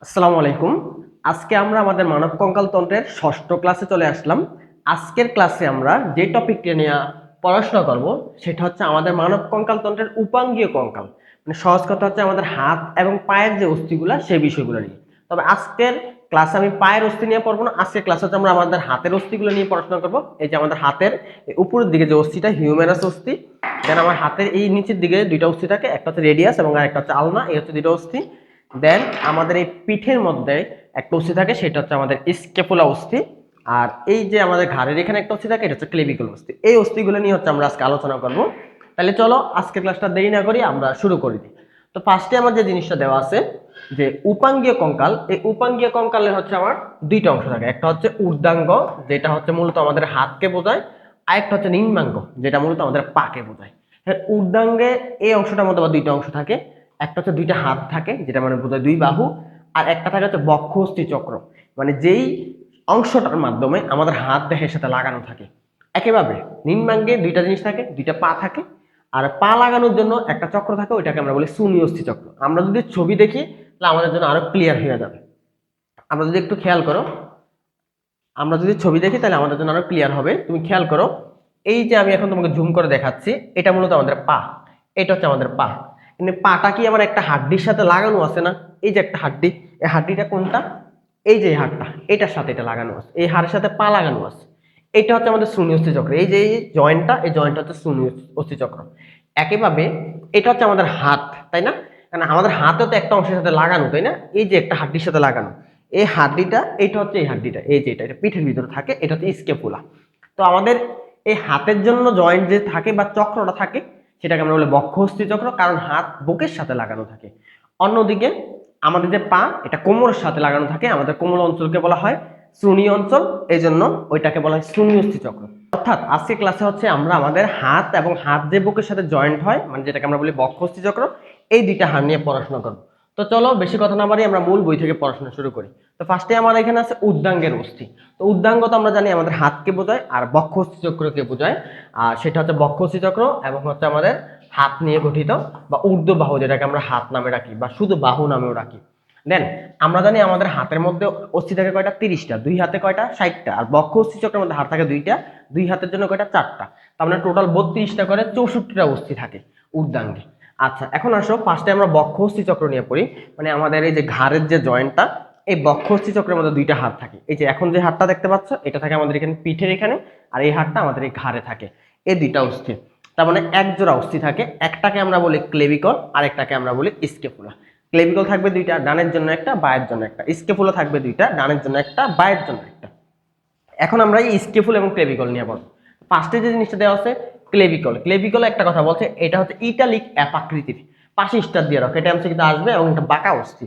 আসসালামু আলাইকুম। আজকে আমরা আমাদের মানব কঙ্কাল তন্ত্রের ষষ্ঠ ক্লাসে চলে আসলাম। আজকের ক্লাসে আমরা যে টপিকটা নিয়ে পড়াশোনা করব সেটা হচ্ছে আমাদের মানব কঙ্কাল তন্ত্রের উপাঙ্গীয় কঙ্কাল, মানে সহজ কথা হচ্ছে আমাদের হাত এবং পায়ের যে অস্থিগুলা সেই বিষয়গুলো নিয়ে। তবে আজকের ক্লাসে আমি পায়ের অস্থি নিয়ে পড়বো না, আজকের ক্লাসে হচ্ছে আমরা আমাদের হাতের অস্থিগুলো নিয়ে পড়াশোনা করব। এই যে আমাদের হাতের এই উপরের দিকে যে অস্থিটা হিউমেরাস অস্থি, দেন আমার হাতের এই নিচের দিকে দুইটা অস্থি থাকে, একটা হচ্ছে রেডিয়াস এবং আরেকটা হচ্ছে আলনা, এই হচ্ছে দুইটা অস্থি। দেন আমাদের এই পিঠের মধ্যে একটা অস্থি থাকে, সেটা হচ্ছে আমাদের স্ক্যাপুলা অস্থি। আর এই যে আমাদের ঘাড়ের এখানে একটা অস্থি থাকে, এটা হচ্ছে ক্লেভিকল অস্থি। এই অস্থিগুলো নিয়ে হচ্ছে আমরা আজকে আলোচনা করব। তাহলে চলো আজকে ক্লাসটা দেরি না করি আমরা শুরু করে দিই। তো ফার্স্টে আমার যে জিনিসটা দেওয়া আছে যে উপাঙ্গীয় কঙ্কাল, এই উপাঙ্গীয় কঙ্কালের হচ্ছে আমার দুইটা অংশ থাকে। একটা হচ্ছে ঊর্ধ্বাঙ্গ, যেটা হচ্ছে মূলত আমাদের হাতকে বোঝায়, আর একটা হচ্ছে নিম্নাঙ্গ, যেটা মূলত আমাদের পাকে বোঝায়। হ্যাঁ, ঊর্ধ্বাঙ্গে এই অংশটার মধ্যে আবার দুইটা অংশ থাকে। একটা হচ্ছে দুইটা হাত থাকে, যেটা মানে বোঝায় দুই বাহু। আর একটা থাকে হচ্ছে বক্ষস্থি চক্র, মানে যেই অংশটার মাধ্যমে আমাদের হাত দেহের সাথে লাগানো থাকে। একইভাবে নিম্নাঙ্গে দুইটা জিনিস থাকে, দুইটা পা থাকে। আর পা লাগানোর জন্য একটা চক্র থাকে, ওইটাকে আমরা বলি শূন্যস্থি চক্র। আমরা যদি ছবি দেখি তাহলে আমাদের জন্য আরো ক্লিয়ার হয়ে যাবে। আমরা যদি একটু খেয়াল করো, আমরা যদি ছবি দেখি তাহলে আমাদের জন্য আরো ক্লিয়ার হবে। তুমি খেয়াল করো, এই যে আমি এখন তোমাকে জুম করে দেখাচ্ছি, এটা মূলত আমাদের পা। এটা হচ্ছে আমাদের পা। কিন্তু পাটা কি আমার একটা হাড্ডির সাথে লাগানো আছে না? এই যে একটা হাড্ডি, এই হাড্ডিটা কোনটা? এই যে হাড়টা, এটার সাথে এটা লাগানো আছে, এই হাড়ের সাথে পা লাগানো আছে। এটা হচ্ছে আমাদের শূন্যস্থি চক্র। এই যে এই জয়েন্টটা, এই জয়েন্টটা হচ্ছে শূন্যস্থি চক্র। একইভাবে এটা হচ্ছে আমাদের হাত, তাই না? কারণ আমাদের হাতও তো একটা অংশের সাথে লাগানো, তাই না? এই যে একটা হাড্ডির সাথে লাগানো, এই হাড্ডিটা, এটা হচ্ছে এই হাড্ডিটা, এই যে এটা পিঠের ভিতরে থাকে, এটা হচ্ছে স্ক্যাপুলা। তো আমাদের এই হাতের জন্য জয়েন্ট যে থাকে বা চক্রটা থাকে, সেটাকে আমরা বলি বক্ষস্থি চক্র, কারণ হাত বুকের সাথে লাগানো থাকে। অন্যদিকে আমাদের যে পা, এটা কোমরের সাথে লাগানো থাকে, আমাদের কোমল অঞ্চলকে বলা হয় শ্রোণী অঞ্চল, এই জন্য ওইটাকে বলা হয় শূন্যস্থি চক্র। অর্থাৎ আজকে ক্লাসে হচ্ছে আমরা আমাদের হাত এবং হাত যে বুকের সাথে জয়েন্ট হয়, মানে যেটাকে আমরা বলি বক্ষস্থি চক্র, এই দুইটা হাড় নিয়ে পড়াশোনা করবো। তো চলো বেশি কথা না বাড়ি আমরা মূল বই থেকে পড়াশোনা শুরু করি। তো ফার্স্টে আমার এখানে আছে উদ্যাঙ্গের অস্থি। তো উদ্যাঙ্গ তো আমরা জানি আমাদের হাতকে বোঝায়, আর বক্ষস্থি চক্রকে বোঝায়। আর সেটা হচ্ছে বক্ষস্থি চক্র এবং হচ্ছে আমাদের হাত নিয়ে গঠিত, বা ঊর্ধ্ব বাহু, যেটাকে আমরা হাত নামে রাখি বা শুধু বাহু নামেও রাখি। দেন আমরা জানি আমাদের হাতের মধ্যে অস্থি থাকে কয়টা? 30টা। দুই হাতে কয়টা? 60টা। আর বক্ষ অস্থি চক্রের মধ্যে হাত থাকে দুইটা, দুই হাতের জন্য কয়টা? 4টা। তার মানে টোটাল 32টা করে 64টা অস্থি থাকে ঊর্ধ্বাঙ্গে। আচ্ছা, এখন আসো ফার্স্টে আমরা বক্ষ অস্থি চক্র নিয়ে পড়ি। মানে আমাদের এই যে ঘাড়ের যে জয়েন্টটা, এই বক্ষ অস্থি চক্রের মধ্যে দুইটা হাত থাকে। এই যে এখন যে হাতটা দেখতে পাচ্ছ, এটা থাকে আমাদের এখানে পিঠের এখানে, আর এই হাতটা আমাদের এই ঘাড়ে থাকে। এই দুইটা অস্থি, তার মানে এক জোড়া অস্থি থাকে। একটাকে আমরা বলি ক্লেভিকল, আর একটাকে আমরা বলি স্ক্যাপুলা। ক্লেভিকল থাকবে দুইটা, ডানের জন্য একটা, বায়ের জন্য একটা। স্ক্যাপুলা থাকবে দুইটা, ডানের জন্য একটা, বায়ের জন্য একটা। এখন আমরা এই স্ক্যাপুলা এবং ক্লেভিকল নিয়ে বলবো। ফার্স্টে যে জিনিসটা দেওয়া আছে ক্লেভিকল, ক্লেভিকল একটা কথা বলছে, এটা হচ্ছে ইটালিক অ্যাপ আকৃতির। পাশে স্টার দিয়ে রাখো, এটা এমসিকিউতে আসবে, এবং একটা বাঁকা অস্থি।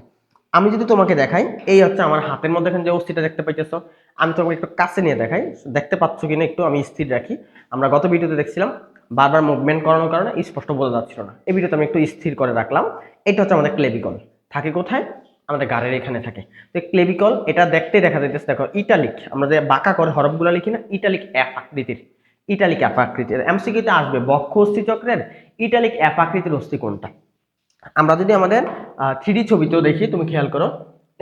আমি যদি তোমাকে দেখাই, এই হচ্ছে আমার হাতের মধ্যে এখানে যে অস্থিটা দেখতে পাইতেছো, আমি তোমাকে একটু কাছে নিয়ে দেখাই, দেখতে পাচ্ছ কিনা একটু, আমি স্থির রাখি। আমরা গত ভিডিওতে দেখছিলাম বারবার মুভমেন্ট করানোর কারণে স্পষ্ট বোঝা যাচ্ছিল না, এই ভিডিওতে আমি একটু স্থির করে রাখলাম। এটা হচ্ছে আমাদের ক্লেভিকল। থাকে কোথায়? আমাদের গাড়ির এখানে থাকে। তো ক্লেভিকল এটা দেখতে দেখা যাইতেছে, দেখো ইটালিক, আমরা যে বাঁকা করে হরফগুলো লিখি না, ইটালিক অ্যাপ আকৃতির। ইটালিক অ্যাপ আকৃতির এমসিকিউতে আসবে বক্ষ অস্থি চক্রের ইটালিক অ্যাপ আকৃতির অস্থি কোনটা। আমরা যদি আমাদের 3D ছবিতেও দেখি, তুমি খেয়াল করো,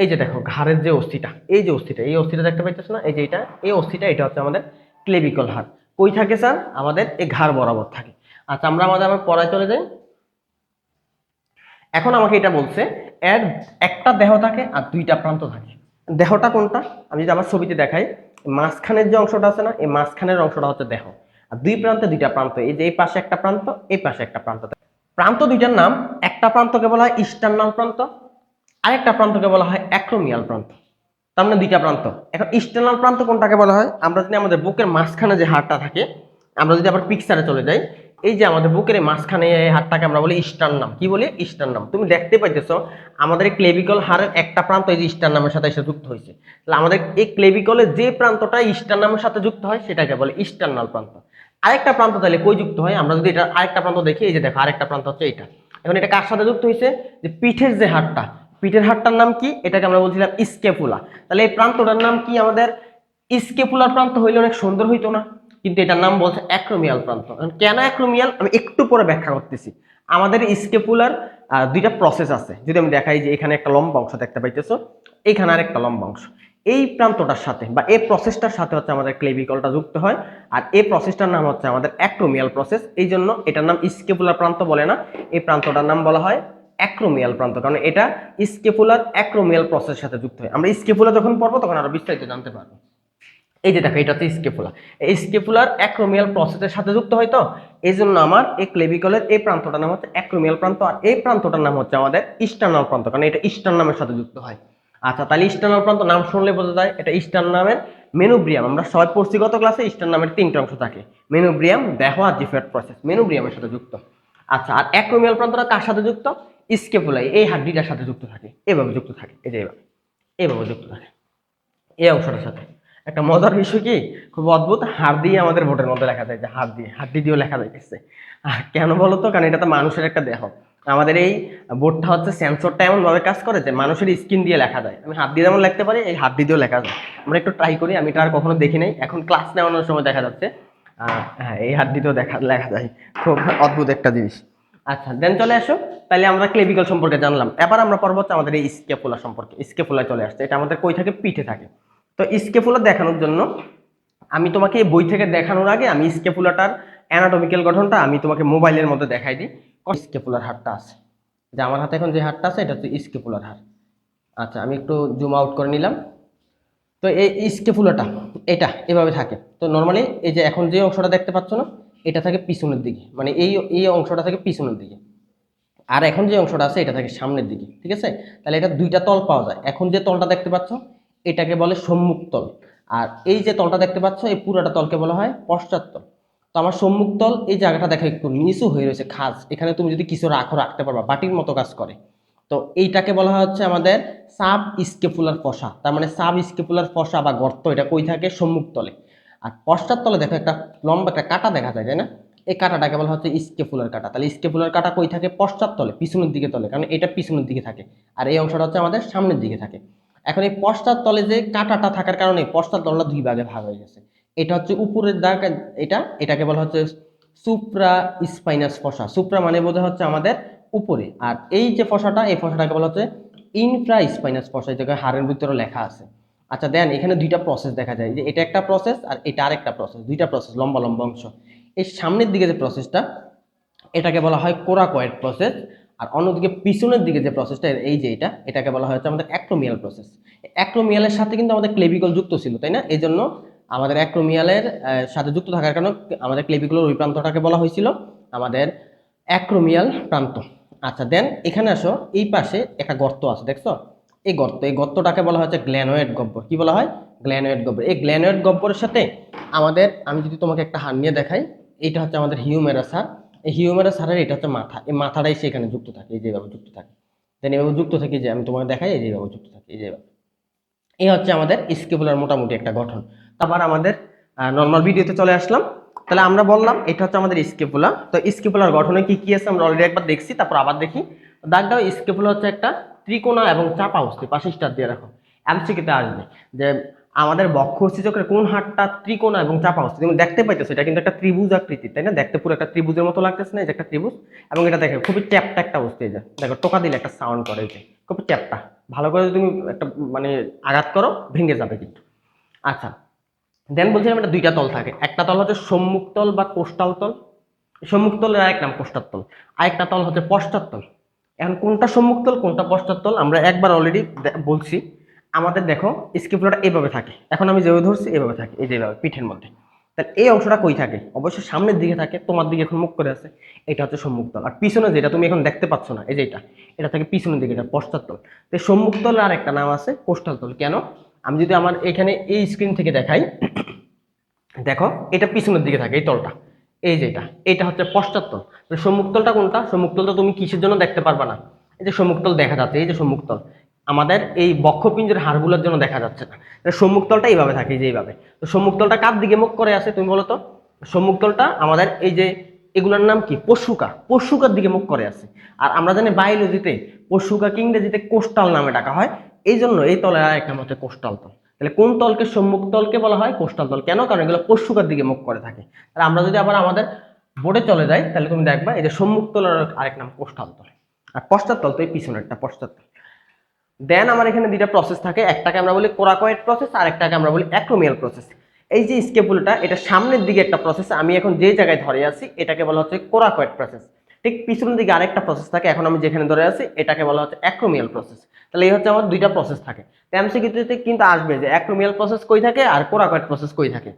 এই যে দেখো ঘাড়ের যে অস্থিটা, এই যে অস্থিটা, এই অস্থিটা দেখতে পাইতেছো না, এই যে এটা, এই অস্থিটা, এটা হচ্ছে আমাদের ক্লেভিকল হাড়। কই থাকে স্যার? আমাদের এই ঘাড় বরাবর থাকে। আচ্ছা, আমরা আমাদের আবার পড়ায় চলে যাই। এখন আমাকে এটা বলছে এর একটা দেহ থাকে আর দুইটা প্রান্ত থাকে। দেহটা কোনটা? আমি যদি আমার ছবিতে দেখাই, মাঝখানের যে অংশটা আছে না, এই মাঝখানের অংশটা হচ্ছে দেহ। আর দুই প্রান্তে দুইটা প্রান্ত, এই যে এই পাশে একটা প্রান্ত, এই পাশে একটা প্রান্ত। প্রান্ত দুইটার নাম, একটা প্রান্তকে বলা হয় ইস্টার্নাল প্রান্ত, আরেকটা প্রান্তকে বলা হয় অ্যাক্রোমিয়াল প্রান্ত। তার মানে দুইটা প্রান্ত। এখন ইস্টার্নাল প্রান্ত কোনটাকে বলা হয়? আমরা যদি আমাদের বুকের মাঝখানে যে হাড়টা থাকে, আমরা যদি আবার পিকচারে চলে যাই, এই যে আমাদের বুকের মাঝখানে এই হাড়টাকে আমরা বলি ইস্টার্নাম। কি বলি? ইস্টার্নাম। তুমি দেখতে পাইতেছো আমাদের এই ক্লেভিকল হাড়ের একটা প্রান্ত এই যে ইস্টার্নামের সাথে এসে যুক্ত হয়েছে। তাহলে আমাদের এই ক্লেভিকলের যে প্রান্তটা ইস্টার্নামের সাথে যুক্ত হয় সেটাকে বলে ইস্টার্নাল প্রান্ত। আরেকটা প্রান্ত তাহলে কই যুক্ত হয়? আমরা যদি এটা আরেকটা প্রান্ত দেখি, এই যে দেখো আরেকটা প্রান্ত হচ্ছে এটা। এখন এটা কার সাথে যুক্ত হয়েছে? যে পিঠের যে হাড়টা, পিঠের হাড়টার নাম কি? এটাকে আমরা বলছিলাম স্ক্যাপুলা। তাহলে এই প্রান্তটার নাম কি আমাদের? স্ক্যাপুলার প্রান্ত হইলে অনেক সুন্দর হইতো না? কিন্তু এটার নাম বলছে অ্যাক্রোমিয়াল প্রান্ত। কেন অ্যাক্রোমিয়াল আমি একটু পরে ব্যাখ্যা করতেছি। আমাদের স্কেপুলার দুইটা প্রসেস আছে। যদি আমি দেখাই যে এখানে একটা লম্বা অংশ দেখতে পাইতেছো, এইখানে আর একটা লম্বা অংশ, এই প্রান্তটার সাথে বা এই প্রসেসটার সাথে হচ্ছে আমাদের ক্লেভিকলটা যুক্ত হয়। আর এই প্রসেসটার নাম হচ্ছে আমাদের অ্যাক্রোমিয়াল প্রসেস। এই জন্য এটার নাম স্কেপুলার প্রান্ত বলে না, এই প্রান্তটার নাম বলা হয় অ্যাক্রোমিয়াল প্রান্ত, কারণ এটা স্কেপুলার অ্যাক্রোমিয়াল প্রসেসের সাথে যুক্ত হয়। আমরা স্কেপুলার যখন পড়বো তখন আরো বিস্তারিত জানতে পারবো। এই যে দেখো, এটা হচ্ছে স্কেপুলা, এই স্কেপুলার অ্যাক্রোমিয়াল প্রসেসের সাথে যুক্ত হয়। তো এই জন্য আমার এই ক্লেভিকলের এই প্রান্তটার নাম হচ্ছে অ্যাক্রোমিয়াল প্রান্ত, আর এই প্রান্তটার নাম হচ্ছে আমাদের ইস্টার্নাল প্রান্ত, কারণ এটা ইস্টার্নামের সাথে যুক্ত হয়। আচ্ছা, তাহলে ইস্টার্নাল প্রান্ত নাম শুনলে বোঝা যায় এটা ইস্টার্নামের মেনুব্রিয়াম। আমরা সবাই পড়ছি গত ক্লাসে ইস্টার্নামের তিনটা অংশ থাকে, মেনুব্রিয়াম, দেহ আর জিফেট প্রসেস, মেনুব্রিয়ামের সাথে যুক্ত। আচ্ছা, আর অ্যাক্রোমিয়াল প্রান্তটা কার সাথে যুক্ত? স্কেপুলাই, এই হাড্ডিটার সাথে যুক্ত থাকে, এভাবে যুক্ত থাকে, এই যে এভাবে যুক্ত থাকে এই অংশটার সাথে। একটা মজার বিষয় কি, খুব অদ্ভুত, হাড় দিয়ে আমাদের বোর্ডের মধ্যে লেখা যায়, যে হাড্ডি দিয়েও লেখা যাইতেছে। কেন বলতো? কারণ এটা তো মানুষের একটা দেহ। আমাদের এই বোর্ডটা হচ্ছে সেন্সরটা এমন ভাবে কাজ করে যে মানুষের স্কিন দিয়ে লেখা যায়। আমি হাত দিয়ে যেমন লিখতে পারি, এই হাত দিয়েও লেখা যায়। আমরা একটু ট্রাই করি, আমি এটা আর কখনো দেখি নাই, এখন ক্লাস নেওয়ানোর সময় দেখা যাচ্ছে। হ্যাঁ, এই হাত দিতেও লেখা যায়, খুব অদ্ভুত একটা জিনিস। আচ্ছা, দেন চলে আসো, তাহলে আমরা ক্লেভিকল সম্পর্কে জানলাম। এবার আমরা পড়বো হচ্ছে আমাদের এই স্কেপুলা সম্পর্কে। স্কেপুলা চলে আসছে, এটা আমাদের কই থাকে? পিঠে থাকে। তো স্কেপুলা দেখানোর জন্য আমি তোমাকে এই বই থেকে দেখানোর আগে আমি স্কেপুলাটার অ্যানাটমিক্যাল গঠনটা আমি তোমাকে মোবাইলের মধ্যে দেখাই দিই। স্কেপুলার হাড়টা আছে, যে আমার হাতে এখন যে হাড়টা আছে এটা হচ্ছে স্কেপুলার হাড়। আচ্ছা, আমি একটু জুম আউট করে নিলাম। তো এই স্কেপুলাটা এটা এভাবে থাকে। তো নর্মালি এই যে এখন যে অংশটা দেখতে পাচ্ছ না, এটা থাকে পিছনের দিকে, মানে এই অংশটা থাকে পিছনের দিকে। আর এখন যে অংশটা আছে এটা থাকে সামনের দিকে, ঠিক আছে? তাহলে এটা দুইটা তল পাওয়া যায়। এখন যে তলটা দেখতে পাচ্ছ এটাকে বলে সম্মুখ তল, আর এই যে তলটা দেখতে পাচ্ছ এই পুরোটা তলকে বলা হয় পশ্চাৎ তল। তো আমার সম্মুখ তল এই জায়গাটা দেখো একটু নিচু হয়ে রয়েছে, খাস, এখানে তুমি যদি কিছু রাখতে পারবা, বাটির মতো কাজ করে। তো এইটাকে বলা হয় হচ্ছে আমাদের সাব স্কেপুলার ফসা। তার মানে সাব স্কেপুলার ফসা বা গর্ত, এটা কই থাকে? সম্মুখ তলে। আর পশ্চাৎ তলে দেখো একটা লম্বা একটা কাটা দেখা যায়, তাই না? এই কাটাটাকে বলা হচ্ছে স্কেপুলার কাটা। তাহলে স্কেপুলার কাটা কই থাকে? পশ্চাৎ তলে, পিছনের দিকে তলে, কারণ এটা পিছনের দিকে থাকে আর এই অংশটা হচ্ছে আমাদের সামনের দিকে থাকে। এখন এই পশ্চাৎ তলে যে কাটাটা থাকার কারণে পশ্চাৎ তলটা দুই ভাগে ভাগ হয়ে গেছে। এটা হচ্ছে উপরের দাগ, এটাকে বলা হচ্ছে সুপ্রা স্পাইনাস ফসা। সুপ্রা মানে বোঝা হচ্ছে আমাদের উপরে, আর এই যে ফসাটা, এই ফসাটাকে বলা হচ্ছে ইনফ্রা স্পাইনাস ফসা। এই জায়গায় হাড়ের ভিতরে লেখা আছে। আচ্ছা, দেন এখানে দুইটা প্রসেস দেখা যায়, যে এটা একটা প্রসেস আর এটা আরেকটা প্রসেস, দুইটা প্রসেস, লম্বা লম্বা অংশ। এই সামনের দিকে যে প্রসেসটা এটাকে বলা হয় কোরাকয়েড প্রসেস, আর অন্যদিকে পিছনের দিকে যে প্রসেসটা এই যে এটাকে বলা হয় হচ্ছে আমাদের অ্যাক্রোমিয়াল প্রসেস। অ্যাক্রোমিয়ালের সাথে কিন্তু আমাদের ক্লেভিকল যুক্ত ছিল, তাই না? এই জন্য আমাদের অ্যাক্রোমিয়ালের সাথে যুক্ত থাকার কারণে আমাদের ক্লেভিকলের ওই প্রান্তটাকে বলা হয়েছিল আমাদের অ্যাক্রোমিয়াল প্রান্ত। আচ্ছা, দেন এখানে আসো, এই পাশে একটা গর্ত আছে, দেখছো? এই গর্তটাকে বলা হচ্ছে গ্ল্যানোয়েড গহ্বর। কি বলা হয়? গ্ল্যানোয়েড গহ্বর। এই গ্ল্যানোয়েড গহ্বরের সাথে আমাদের, আমি যদি তোমাকে একটা হাড় নিয়ে দেখাই, এইটা হচ্ছে আমাদের হিউমেরাস হাড়। এই হিউমেরাস হাড়ের এটা হচ্ছে মাথা, এই মাথাটাই সেখানে যুক্ত থাকে, এই যেভাবে যুক্ত থাকে। দেন এভাবে যুক্ত থাকে, যে আমি তোমাকে দেখাই, এই যেভাবে যুক্ত থাকে, এই যেভাবে। এই হচ্ছে আমাদের স্কেপুলার মোটামুটি একটা গঠন। তারপর আমাদের নর্মাল ভিডিওতে চলে আসলাম। তাহলে আমরা বললাম এটা হচ্ছে আমাদের স্কেপুলা। তো স্কেপুলার গঠনে কি কি আছে আমরা অলরেডি একবার দেখছি, তারপর আবার দেখি। দাগ দাও, স্কেপুলা হচ্ছে একটা ত্রিকোণা এবং চাপা অস্থি। পাশে স্টার দিয়ে রাখো, এমসিকিউতে আসবে যে আমাদের বক্ষ অস্থিচক্রের কোন হাড়টা ত্রিকোণা এবং চাপা অস্থি। তুমি দেখতে পাইতেছো এটা কিন্তু একটা ত্রিভুজ আকৃতি, তাই না? দেখতে পুরো একটা ত্রিভুজের মতো লাগতেছে না? এই যে একটা ত্রিভুজ, এবং এটা দেখো খুবই চ্যাপ্টা একটা অস্থি। এই যে দেখো, টোকা দিলে একটা সাউন্ড করে, এই যে খুব চ্যাপ্টা। ভালো করে যদি তুমি একটা মানে আঘাত করো ভেঙে যাবে কিন্তু। আচ্ছা, দেন বলছিলাম এটা দুইটা তল থাকে। একটা তল হচ্ছে সম্মুখ তল বা কোস্টাল তল, সম্মুখ তলের আরেক নাম কোস্টাল তল। আরেকটা তল হচ্ছে পশ্চাৎ তল। এখন কোনটা সম্মুখ তল কোনটা পশ্চাৎ তল আমরা একবার অলরেডি বলছি। আমাদের দেখো স্কেপুলাটা এভাবে থাকে, এখন আমি যেভাবে ধরছি এভাবে থাকে, এই যেভাবে পিঠের মধ্যে। তাহলে এই অংশটা কই থাকে? অবশ্যই সামনের দিকে থাকে, তোমার দিকে এখন মুখ করে আছে, এটা হচ্ছে সম্মুখ তল। আর পিছনে যেটা তুমি এখন দেখতে পাচ্ছ না, এই যে এটা থাকে পিছনের দিকে, এটা পশ্চাৎ তল। তো সম্মুখ তল আর একটা নাম আছে কোস্টাল তল। কেন? আমি যদি আমার এখানে এই স্ক্রিন থেকে দেখাই, দেখো এটা পিছনের দিকে থাকে এই তলটা, এই যে এটা হচ্ছে পশ্চাৎ তল। সম্মুখ তলটা কোনটা? সম্মুখ তলটা তুমি কিসের জন্য দেখতে পারবা না? এই যে সম্মুখ তল দেখা যাচ্ছে, এই যে সম্মুখ তল আমাদের এই বক্ষপিঞ্জের হাড়গুলোর জন্য দেখা যাচ্ছে না। সম্মুখ তলটা এইভাবে থাকে, যে এইভাবে। তো সম্মুখ তলটা কার দিকে মুখ করে আছে তুমি বলো তো? সম্মুখ তলটা আমাদের এই যে এগুলোর নাম কি? পশুকার দিকে মুখ করে আছে। আর আমরা জানি বায়োলজিতে পশুকাকে ইংরেজিতে কোস্টাল নামে ডাকা হয়। এই জন্য এই তলের আর একটা হচ্ছে কোস্টাল তল। তাহলে কোন তলকে? সম্মুখ তলকে বলা হয় কোস্টাল তল। কেন? কারণ এগুলো পশুকার দিকে মুখ করে থাকে। তাহলে আমরা যদি আবার আমাদের বোর্ডে চলে যাই তাহলে তুমি দেখবা এই যে সম্মুখ তলের আরেক নাম কোষ্ঠাল তল, আর পশ্চাৎ তল তো এই পিছনেরটা পশ্চাৎ তল। দেন আমার এখানে দুইটা প্রসেস থাকে, একটাকে আমরা বলি কোরাকয়েড প্রসেস আর একটাকে আমরা বলি অ্যাক্রোমিয়াল প্রসেস। এই যে স্কেপুলাটা এটা সামনের দিকে একটা প্রসেস, আমি এখন যে জায়গায় ধরে আছি এটাকে বলা হচ্ছে কোরাকয়েড প্রসেস। ঠিক পিছনের দিকে আরেকটা প্রসেস থাকে, এখন আমি যেখানে ধরে আছি এটাকে বলা হচ্ছে অ্যাক্রোমিয়াল প্রসেস। তাহলে এই হচ্ছে আমার দুইটা প্রসেস থাকে। এমসিকিউতে কিন্তু আসবে যে অ্যাক্রোমিয়াল প্রসেস কই থাকে আর কোরাকয়েড প্রসেস কই থাকে।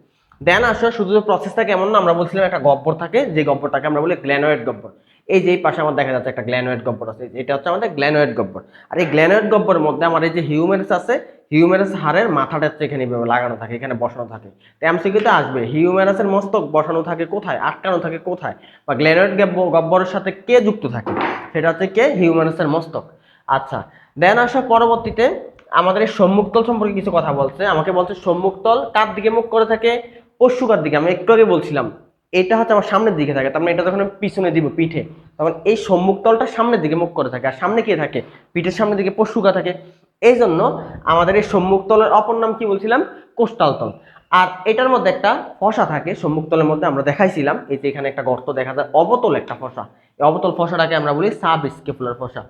দেন আসলে শুধু প্রসেসটা কেমন না, আমরা বলছিলাম একটা গহ্বর থাকে, যে গহ্বরটাকে আমরা বলি গ্ল্যানোয়েড গহ্বর। এই যে এই পাশে আমার দেখা যাচ্ছে একটা গ্ল্যানোয়েড গহ্বর আছে, এটা হচ্ছে আমাদের গ্ল্যানোয়েড গহ্বর। আর এই গ্ল্যানোয়েড গহ্বরের মধ্যে আমার এই যে হিউমেরাস আছে, হিউমেরাস হাড়ের মাথাটা হচ্ছে এখানে লাগানো থাকে, এখানে বসানো থাকে। তো এমসিকিউতে আসবে হিউমেরাসের মস্তক বসানো থাকে কোথায়, আটকানো থাকে কোথায়, বা গ্ল্যানোয়েড গহ্বরের সাথে কে যুক্ত থাকে, সেটা হচ্ছে কে, হিউমেরাসের মস্তক। আচ্ছা, দেন আসা পরবর্তীতে আমাদের এই সম্মুখতল সম্পর্কে কিছু কথা বলছে, আমাকে বলছে সম্মুখতল কার দিকে মুখ করে থাকে, পশুকার দিকে। আমি একটু আগে বলছিলাম এটা হচ্ছে আমার সামনের দিকে থাকে, তার মানে এটা যখন আমি পিছনে দিব পিঠে, তখন এই সম্মুখ তলটা সামনের দিকে মুখ করে থাকে, আর সামনে কে থাকে, পিঠের সামনের দিকে পশুকা থাকে। এই জন্য আমাদের এই সম্মুখ তলের অপর নাম কি বলছিলাম, কোস্টাল তল। আর এটার মধ্যে একটা ফসা থাকে সম্মুখ তলের মধ্যে, আমরা দেখাইছিলাম এই যে এখানে একটা গর্ত দেখা যায়, অবতল একটা ফসা, এই অবতল ফসাটাকে আমরা বলি সাব স্কেপুলার ফসা।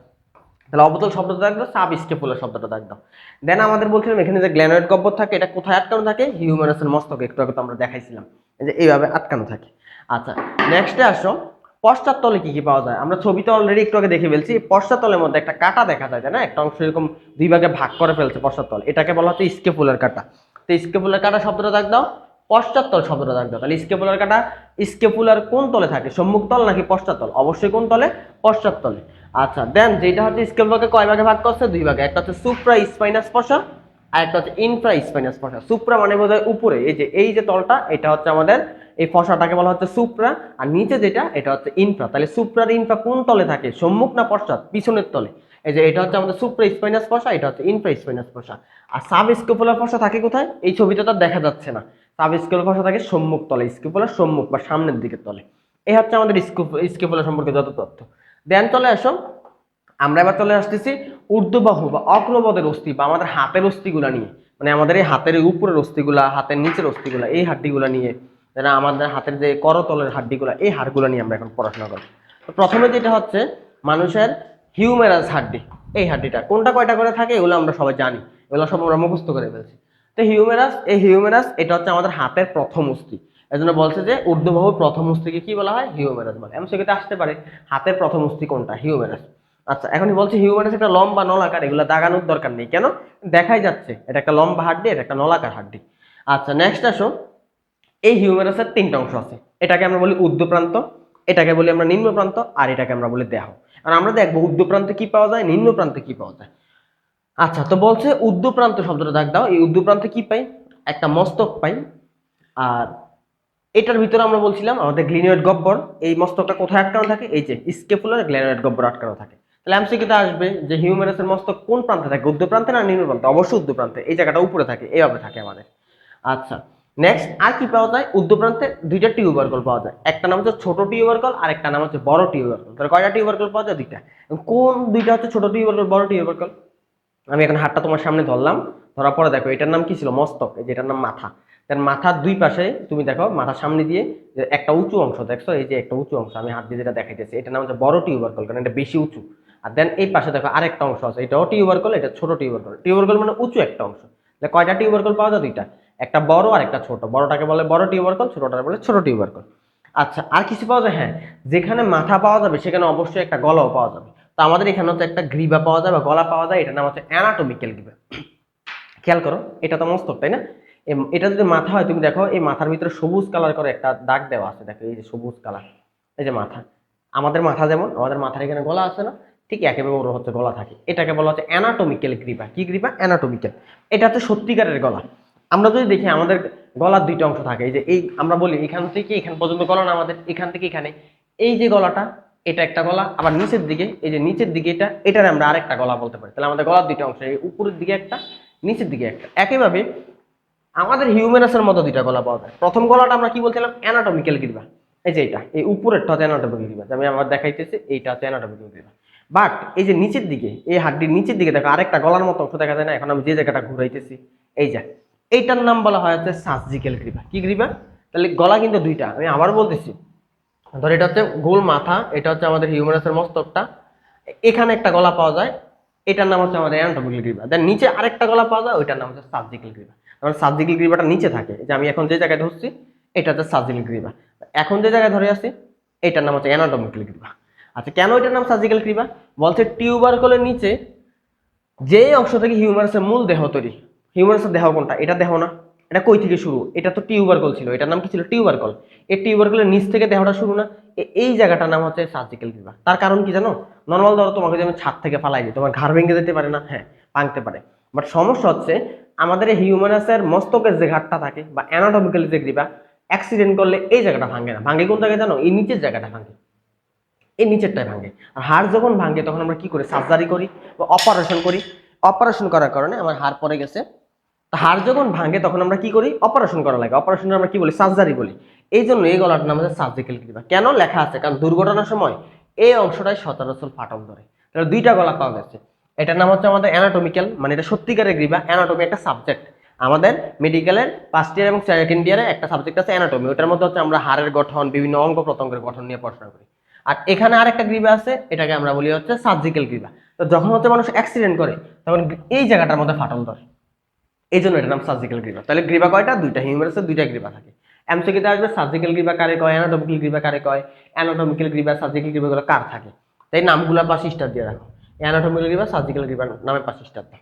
তাহলে অবতল শব্দটা দাগ দাও, সাব স্কেপুলার শব্দটা দাগ দাও। দেন আমাদের বলছিলাম এখানে যে গ্ল্যানোয়েড গহ্বর থাকে, এটা কোথায় আটকানো থাকে, হিউমেরাসের মস্তকে, একটু আগে তো আমরা দেখাইছিলাম যে এইভাবে আটকানো থাকে। আচ্ছা, নেক্সটে আসো পশ্চাৎ তলে কি কি পাওয়া যায়। আমরা ছবিতে অলরেডি একটু আগে দেখে ফেলছি, পশ্চাৎ তলের মধ্যে একটা কাটা দেখা যায়, তাই না, একটা অংশ এরকম দুই ভাগে ভাগ করে ফেলছে পশ্চাৎ তল, এটাকে বলা হচ্ছে স্কেপুলার কাটা। তো স্কেপুলার কাটা শব্দটা দাগ দাও, পশ্চাৎ তল শব্দটা দাগ দাও। তাহলে স্কেপুলার কাটা, স্কেপুলার কোন তলে থাকে, সম্মুখ তল নাকি পশ্চাৎ তল, অবশ্যই কোন তলে, পশ্চাৎ তলে। আচ্ছা, দেন যেটা হচ্ছে স্কেপুলাকে কয় ভাগে ভাগ করছে, দুই ভাগে, একটা হচ্ছে সুপ্রা স্পাইনাস ফসা আর একটা হচ্ছে ইনফ্রা স্পাইনাস ফসা। সুপ্রা মানে বোঝায় উপরে, এই যে তলটা এটা হচ্ছে আমাদের এই ফসাটাকে বলা হচ্ছে সুপ্রা, আর নিচে যেটা এটা হচ্ছে ইনফ্রা। তাহলে সুপ্রার ইনফ্রা কোন তলে থাকে, সম্মুখ না পশ্চাৎ, পিছনের তলে। এই যে এটা হচ্ছে আমাদের সুপ্রা স্পাইনাস ফসা, এটা হচ্ছে ইনফ্রা স্পাইনাস ফসা। আর সাব স্কেপুলার ফসা থাকে কোথায়, এই ছবিতে তো দেখা যাচ্ছে না, সাব স্কেপুলার ফসা থাকে সম্মুখ তলে, স্কেপুলার সম্মুখ বা সামনের দিকের তলে। এই হচ্ছে আমাদের স্কেপুলার সম্পর্কে যত তথ্য। দেন চলে আসো, আমরা এবার চলে আসতেছি ঊর্ধ্ববাহু বা অগ্রপদের অস্থি বা আমাদের হাতের অস্থিগুলা নিয়ে, মানে আমাদের এই হাতের উপরের অস্থিগুলা, হাতের নিচের অস্থিগুলা, এই হাড্ডিগুলা নিয়ে, যারা আমাদের হাতের যে করতলের হাড্ডিগুলা, এই হাড়গুলা নিয়ে আমরা এখন পড়াশোনা করি। তো প্রথমে যেটা হচ্ছে মানুষের হিউমেরাস হাড্ডি, এই হাড্ডিটা কোনটা কয়টা করে থাকে এগুলো আমরা সবাই জানি, এগুলো সব আমরা মুখস্থ করে ফেলছি। তো হিউমেরাস এটা হচ্ছে আমাদের হাতের প্রথম অস্থি। এই জন্য বলছে যে ঊর্ধ্ববাহুর প্রথম অস্থিকে কি বলা হয়, হিউমেরাস বলে। এমসিকিউতে আসতে পারে হাতের প্রথম অস্থি কোনটা, হিউমেরাস। আচ্ছা, এখন বলছে হিউম্যানাস একটা লম্বা নলাকার, এগুলো দাগানোর দরকার নেই, কেন, দেখাই যাচ্ছে এটা একটা লম্বা হাড্ডি, এটা একটা নলাকার হাড্ডি। আচ্ছা, নেক্সট আসো, এই হিউম্যানাসের তিনটা অংশ আছে, এটাকে আমরা বলি ঊর্ধ্ব প্রান্ত, এটাকে বলি আমরা নিম্ন প্রান্ত, আর এটাকে আমরা বলি দেহ। আর আমরা দেখবো ঊর্ধ্ব প্রান্তে কি পাওয়া যায়, নিম্ন প্রান্তে কি পাওয়া যায়। আচ্ছা, তো বলছে ঊর্ধ্ব প্রান্ত শব্দটা দাগ দাও, এই ঊর্ধ্ব প্রান্তে কি পাই, একটা মস্তক পাই, আর এটার ভিতরে আমরা বলছিলাম আমাদের গ্লিনোয়েড গহ্বর, এই মস্তকটা কোথায় আটকানো থাকে, এই যে স্কেপুলার গ্লিনোয়েড গহ্বর আটকানো থাকে। তাহলে এমসিকিউতে আসবে যে হিউম্যানাসের মস্তক কোন প্রান্তে থাকে, ঊর্ধ্ব প্রান্তে না নিম্ন প্রান্তে, অবশ্যই ঊর্ধ্ব প্রান্তে, এই জায়গাটা উপরে থাকে, এইভাবে থাকে আমাদের। আচ্ছা, নেক্সট আর কি পাওয়া যায়, ঊর্ধ্ব প্রান্তে দুইটা টিউবারকল পাওয়া যায়, একটা নাম হচ্ছে ছোট টিউবারকল আর একটা নাম হচ্ছে বড় টিউবারকল। তাহলে কয়টা টিউবারকল পাওয়া যায়, দুইটা। কোন দুইটা হচ্ছে ছোট টিউবারকল, বড় টিউবারকল, আমি এখন হাতটা তোমার সামনে ধরলাম, ধরার পরে দেখো এটার নাম কি ছিল, মস্তক, এই যে এটার নাম মাথা। তার মাথার দুই পাশে তুমি দেখো, মাথার সামনে দিয়ে যে একটা উঁচু অংশ দেখছো, এই যে একটা উঁচু অংশ আমি হাত দিয়ে যেটা দেখাইতেছি, এটার নাম হচ্ছে বড় টিউবারকল, কারণ এটা বেশি উঁচু। আর দেন এই পাশে দেখো আরেকটা অংশ আছে, এটাও টিউবারকল, এটা ছোট টিউবারকল। টিউবারকল মানে উঁচু একটা অংশ। কয়টা টিউবারকল পাওয়া যায়, দুইটা, একটা বড় আর একটা ছোট, বড়টাকে বলে বড় টিউবারকল, ছোটটাকে বলে ছোট টিউবারকল। আচ্ছা, আর কিছু পাওয়া যায়, হ্যাঁ, যেখানে মাথা পাওয়া যাবে সেখানে অবশ্যই একটা গলাও পাওয়া যাবে। তো আমাদের এখানে হচ্ছে একটা গ্রীবা পাওয়া যায় বা গলা পাওয়া যায়, এটার নাম হচ্ছে অ্যানাটমিক্যাল গ্রীবা। খেয়াল করো, এটা তো মস্তক, তাই না, এটা যদি মাথা হয় তুমি দেখো এই মাথার ভিতরে সবুজ কালার করে একটা দাগ দেওয়া আছে, দেখো এই যে সবুজ কালার, এই যে মাথা, আমাদের মাথা যেমন, আমাদের মাথার এখানে গলা আছে না, ঠিক একেবারে ওর হচ্ছে গলা থাকে, এটাকে বলা হচ্ছে অ্যানাটমিক্যাল গ্রীবা। কি গ্রীবা, অ্যানাটমিক্যাল। এটা হচ্ছে সত্যিকারের গলা। আমরা যদি দেখি আমাদের গলার দুইটা অংশ থাকে, এই যে এই আমরা বলি এখান থেকে এখান পর্যন্ত গলা না আমাদের, এখান থেকে এখানে, এই যে গলাটা, এটা একটা গলা, আবার নিচের দিকে এই যে নিচের দিকে এটার আমরা আরেকটা গলা বলতে পারি। তাহলে আমাদের গলার দুইটা অংশ, এই উপরের দিকে একটা, নিচের দিকে একটা। একইভাবে আমাদের হিউম্যানাসের মতো দুইটা গলা পাওয়া যায়। প্রথম গলাটা আমরা কি বলছিলাম, অ্যানাটমিক্যাল গ্রীবা, এই যে এটা, এই উপরেরটা হচ্ছে অ্যানাটমিক্যাল গ্রীবা, আমি আবার দেখাইতেছি, এইটা হচ্ছে অ্যানাটমিক্যাল গ্রীবা। বাট এই যে নিচের দিকে, এই হাড্ডির নিচের দিকে দেখো আরেকটা গলার মতো অংশ দেখা যায় না, এখন আমি যে জায়গাটা ঘুরাইতেছি, এই যে এইটার নাম বলা হয় হচ্ছে সার্জিক্যাল গ্রীবা। কি গ্রীবা, তাহলে গলা কিন্তু দুইটা, আমি আবার বলতেছি, ধর এটা হচ্ছে গোল মাথা, এটা হচ্ছে আমাদের হিউম্যারাসের মস্তকটা, এখানে একটা গলা পাওয়া যায়, এটার নাম হচ্ছে আমাদের অ্যানাটমিক্যাল গ্রিভা। দেন নিচে আরেকটা গলা পাওয়া যায়, ওইটার নাম হচ্ছে সার্জিক্যাল গ্রিভা। আমার সার্জিক্যাল গ্রিভাটা নিচে থাকে, যে আমি এখন যে জায়গায় ধরছি এটা হচ্ছে সার্জিক্যাল গ্রিভা। এখন যে জায়গায় ধরে আছি এটার নাম হচ্ছে অ্যানাটমিক্যাল গ্রিভা। আচ্ছা, কেন এটার নাম সার্জিক্যাল গ্রিভা? বলছে টিউবারকলের নিচে যে অংশ থেকে হিউম্যারাসের মূল দেহ তৈরি, হিউম্যারাসের দেহ কোনটা? এটা দেহ না, এটা কই থেকে শুরু? এটা তো টিউবারকল ছিল, এটার নাম কি ছিল? টিউবারকল। এই টিউবারকলের নিচ থেকে দেহটা শুরু না, এই জায়গাটার নাম হচ্ছে সার্জিক্যাল গ্রিভা। তার কারণ কি জানো? নর্মাল ধরো তোমাকে যদি আমি ছাদ থেকে ফালাই দিই, তোমার ঘাড় ভেঙে যেতে পারে না? হ্যাঁ, ভাঙতে পারে। বাট সমস্যা হচ্ছে আমাদের এই হিউম্যারাসের মস্তকের যে ঘাটটা থাকে বা অ্যানাটমিক্যাল যে গ্রিভা, অ্যাক্সিডেন্ট করলে এই জায়গাটা ভাঙে না, ভাঙে কোন জায়গায় জানো? এই নিচের জায়গাটা ভাঙে, এই নিচেরটাই ভাঙে। আর হাড় যখন ভাঙে তখন আমরা কি করি? সার্জারি করি বা অপারেশন করি। অপারেশন করার কারণে আমার হাড় পড়ে গেছে, হাড় যখন ভাঙে তখন আমরা কি করি? অপারেশন করা লাগে। অপারেশন আমরা কি বলি? সার্জারি বলি। এই জন্য এই গলাটার নাম হচ্ছে সার্জিক্যাল গ্রিভা। কেন লেখা আছে? কারণ দুর্ঘটনার সময় এই অংশটাই সচরাচর ফাটল ধরে। তাহলে দুইটা গলা পাওয়া গেছে। এটার নাম হচ্ছে আমাদের অ্যানাটমিক্যাল, মানে এটা সত্যিকারের গ্রিভা। অ্যানাটমি একটা সাবজেক্ট আমাদের মেডিকেলের ফার্স্ট ইয়ার এবং সেকেন্ড ইয়ারে একটা সাবজেক্ট আছে অ্যানাটমি। ওটার মধ্যে হচ্ছে আমরা হাড়ের গঠন, বিভিন্ন অঙ্গ প্রত্যঙ্গের গঠন নিয়ে পড়াশোনা করি। আর এখানে আরেকটা গ্রিভা আছে, এটাকে আমরা বলি হচ্ছে সার্জিক্যাল গ্রিভা। তো যখন হচ্ছে মানুষ অ্যাক্সিডেন্ট করে তখন এই জায়গাটার মধ্যে ফাটল ধরে, এই জন্য এটার নাম সার্জিক্যাল গ্রিভা। তাহলে গ্রিভা কয়টা? দুইটা। হিউম্যারাসের দুইটা গ্রিভা থাকে। এমসিকিউতে আসবে সার্জিক্যাল গ্রিভা কারে কয়, অ্যানাটমিক্যাল গ্রিভা কারে কয়, অ্যানাটমিক্যাল গ্রিভা সার্জিক্যাল গ্রিভা গুলো কার থাকে, তাই নামগুলো পাশে স্টার দিয়ে রাখো। অ্যানাটমিক্যাল গ্রিভা সার্জিক্যাল গ্রিভা নামে পাশে স্টার দাও।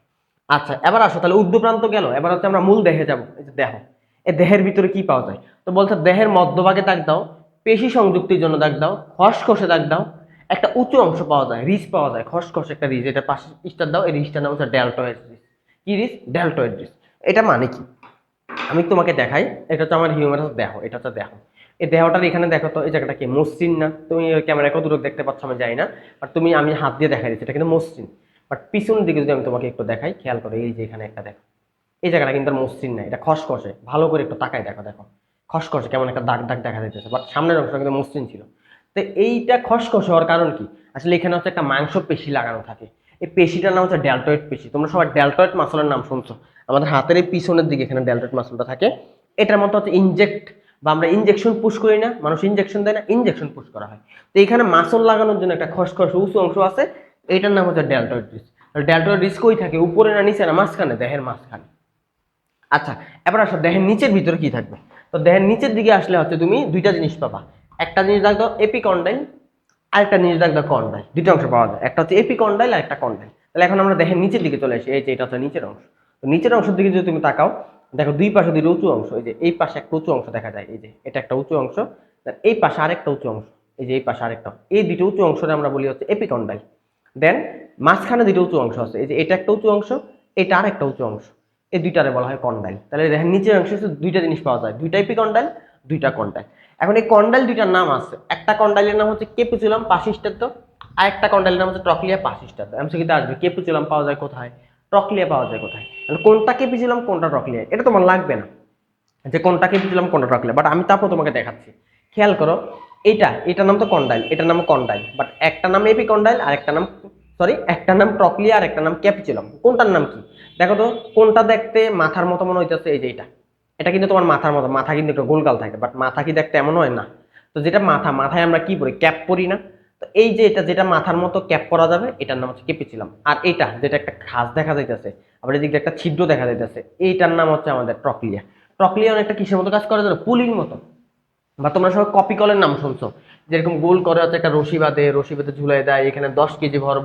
আচ্ছা, এবার আসো তাহলে ঊর্ধ্বপ্রান্ত গেল, এবার হচ্ছে আমরা মূল দেহে যাব। এই যে দেহ, এই দেহের ভিতরে কি পাওয়া যায়? তো বলছে দেহের মধ্যভাগে দাগ দাও, পেশি সংযুক্তির জন্য দাগ দাও, খসখসে দাগ দাও, একটা উঁচু অংশ পাওয়া যায়, রিজ পাওয়া যায়, খসখসে একটা রিজ, এটা পাশে স্টার দাও। এই রিজটার নাম হচ্ছে ডেল্টয়েড রিজ। কি রিজ? Deltoid ridge. এটা মানে কি আমি তোমাকে দেখাই। এটা হচ্ছে আমার হিউম্যারাস দেহ, এটা হচ্ছে দেহ। এই দেহটার এখানে দেখো তো, এই জায়গাটা কি মসৃণ না? তুমি ক্যামেরায় কত দূর দেখতে পাচ্ছ আমি জানি না, বাট তুমি, আমি হাত দিয়ে দেখাই দিচ্ছি, এটা কিন্তু মসৃণ। বাট পিছনের দিকে যদি আমি তোমাকে একটু দেখাই, খেয়াল করো, এই যে এখানে একটা দেখো, এই জায়গাটা কিন্তু আর মসৃণ না, এটা খসখসে। ভালো করে একটু তাকাই দেখো, দেখো খসখসে কেমন একটা দাগ দাগ দেখা যাইতেছে, বাট সামনের অংশটা কিন্তু মসৃণ ছিল। তো এইটা খসখসে হওয়ার কারণ কি? আসলে এখানে হচ্ছে একটা মাংস পেশি লাগানো থাকে। এই পেশিটার নাম হচ্ছে ডেল্টয়েড পেশি। তোমরা সবাই ডেল্টয়েড মাসলের নাম শুনছো। আমাদের হাতের এই পিছনের দিকে এখানে ডেল্টয়েড মাসলটা থাকে। এটার মতো হচ্ছে ইনজেক্ট, বা আমরা ইনজেকশন পুশ করি না, মানুষ ইনজেকশন দেয় না, ইনজেকশন পুশ করা হয়। তো এখানে মাসল লাগানোর জন্য একটা খসখসে উঁচু অংশ আছে, এটার নাম হচ্ছে ডেল্টয়েড ডিস্ক। ডেল্টয়েড ডিস্ক কই থাকে? উপরে না নিচে না মাঝখানে? দেহের মাঝখানে। আচ্ছা, এবার আসো দেহের নিচের ভিতরে কি থাকবে। তো দেহের নিচের দিকে আসলে হচ্ছে তুমি দুইটা জিনিস পাবা। একটা জিনিস দেখো এপিকন্ডাইল, আরেকটা জিনিস দেখো কন্ডাইল। দুইটা অংশ পাওয়া যায়, একটা হচ্ছে এপিকন্ডাইল আর একটা কন্ডাইল। তাহলে এখন আমরা দেহের নিচের দিকে চলে আসি। এই যে এটা হচ্ছে নিচের অংশ। তো নিচের অংশের দিকে যদি তুমি তাকাও, দেখো দুই পাশে দুটো উঁচু অংশ। এই যে এই পাশে একটা উঁচু অংশ দেখা যায়, এই যে এটা একটা উঁচু অংশ, এই পাশে আরেকটা উঁচু অংশ, এই যে এই পাশে আরেকটা। এই দুটো উঁচু অংশটা আমরা বলি হচ্ছে এপিকন্ডাইল। দেন মাঝখানে দুটো উঁচু অংশ আছে, এই যে এটা একটা উঁচু অংশ, এটা আরেকটা উঁচু অংশ, এই দুইটারে বলা হয় কন্ডাইল। তাহলে দেখেন নিচের অংশে দুইটা জিনিস পাওয়া যায়, দুইটা এপিকন্ডাইল, দুইটা কন্ডাইল। এখন এই কন্ডাইল দুইটার নাম আছে, একটা কন্ডাইলের নাম হচ্ছে কেপিচুলাম পাশিস্টার্য, আর একটা কন্ডাইলের নাম হচ্ছে ট্রক্লিয়া পাশিস্টার্য। এমসিকিউতে আসবে কেপিচুলাম পাওয়া যায় কোথায়, ট্রক্লিয়া পাওয়া যায় কোথায়। কোনটা কেপিচুলাম কোনটা ট্রক্লিয়া এটা তোমার লাগবে না, যে কোনটা কেপিচুলাম কোনটা ট্রক্লিয়া, বাট আমি তারপর তোমাকে দেখাচ্ছি। খেয়াল করো, এটার নাম তো কন্ডাইল, এটার নাম কন্ডাইল, বাট একটা নাম এপিকন্ডাইল আর একটা নাম, সরি, একটা নাম ট্রক্লিয়া আর একটা নাম ক্যাপিচুলাম। কোনটার নাম কি দেখো তো? কোনটা দেখতে মাথার মতো মনে হইতেছে? এই যে এটা, এটা কিন্তু তোমার মাথার মতো, মাথা কিন্তু একটু গোলগাল থাকে, বাট মাথা কি দেখতে এমন হয় না? তো যেটা মাথা, মাথায় আমরা কি পরি? ক্যাপ পরি না? তো এই যে এটা যেটা মাথার মতো ক্যাপ পরা যাবে, এটার নাম হচ্ছে ক্যাপিচুলাম। আর এটা যেটা একটা খাঁজ দেখা যাইতেছে, আবার এদিকে একটা ছিদ্র দেখা যাইতেছে, এইটার নাম হচ্ছে আমাদের ট্রক্লিয়া। ট্রক্লিয়া অনেকটা কিসের মতো কাজ করে জানো? পুলির মতো। বা তোমরা সবাই কপি কলের নাম শুনছো, যেরকম গোল করে হচ্ছে একটা রশি বাঁধে, রশি বেঁধে ঝুলাই দেয়, এখানে 10 কেজি ভর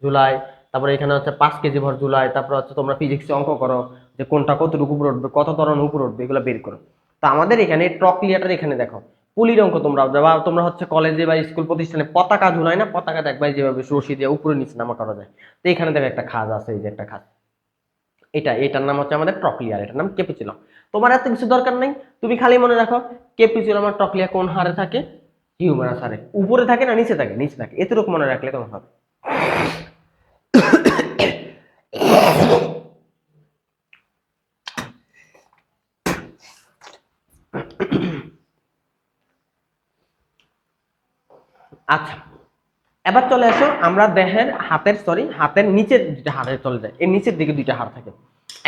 ঝুলায়, তারপরে এখানে হচ্ছে 5 কেজি ভর ঝুলায়, তারপর হচ্ছে তোমরা ফিজিক্সে অঙ্ক করো যে কোনটা কতটুকু উপরে উঠবে, কত ত্বরণ উপরে উঠবে, এগুলো বের করো। তো আমাদের এখানে ট্রক্লিয়াটার এখানে দেখো পুলির অঙ্ক তোমরা, বা তোমরা হচ্ছে কলেজে বা স্কুল প্রতিষ্ঠানে পতাকা ঝুলায় না, পতাকা দেখবা যেভাবে রশি দিয়ে উপরে নিচে নামা করা যায়। তো এখানে দেখো একটা খাজ আছে, এই যে একটা খাজ, এটার নাম হচ্ছে আমাদের ট্রক্লিয়ার, এটার নাম ক্যাপিচুলাম। তোমার এত কিছু দরকার নেই, তুমি খালি মনে রাখো ক্যাপিচুলাম আর ট্রক্লিয়া কোন হারে থাকে? হিউমারাস হারে। উপরে থাকে না নিচে থাকে? নিচে থাকে। এতটুকু মনে রাখলে তোমার হবে। আচ্ছা, এবার চলে আসো আমরা দেহের হাতের নিচের দুইটা হাড়ে চলে যায়। এর নিচের দিকে দুইটা হাড় থাকে,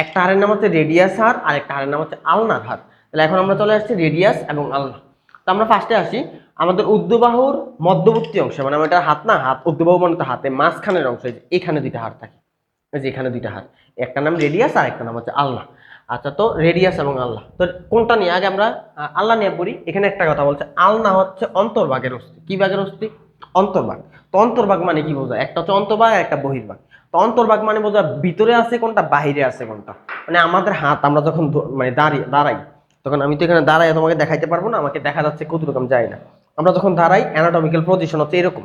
একটা হাড়ের নাম হচ্ছে রেডিয়াস হাড় আর একটা হাড়ের নাম হচ্ছে আলনার হাড়। তাহলে এখন আমরা চলে আসছি রেডিয়াস এবং আলনা। তো আমরা ফার্স্টে আসি আমাদের ঊর্ধ্ববাহুর মধ্যবর্তী অংশে, মানে এটা হাত না, হাত ঊর্ধ্ববাহু মানে তো হাতে মাঝখানের অংশ, এই যে এখানে দুইটা হাড় থাকে, এই যে এখানে দুইটা হাড়, একটা নাম রেডিয়াস আর একটা নাম হচ্ছে আল্না। আচ্ছা, তো রেডিয়াস এবং আল্লাহ, তো কোনটা নিয়ে আগে আমরা আল্লাহ নিয়ে পড়ি। এখানে একটা কথা বলছে, আলনা হচ্ছে অন্তর্ভাগের অস্থি। কি ভাগের অস্থি? অন্তর্ভাগ। তো অন্তর্ভাগ মানে কি বোঝায়? একটা হচ্ছে অন্তর্ভাগ আর একটা বহির্ভাগ। তো অন্তর্ভাগ মানে বোঝা ভিতরে আছে কোনটা, বাহিরে আছে কোনটা। মানে আমাদের হাত আমরা যখন মানে দাঁড়াই, তখন আমি তো এখানে দাঁড়াই তোমাকে দেখাইতে পারবো না, আমাকে দেখা যাচ্ছে কতটুকু আমি যাই না। আমরা যখন দাঁড়াই অ্যানাটমিক্যাল পজিশন হচ্ছে এরকম,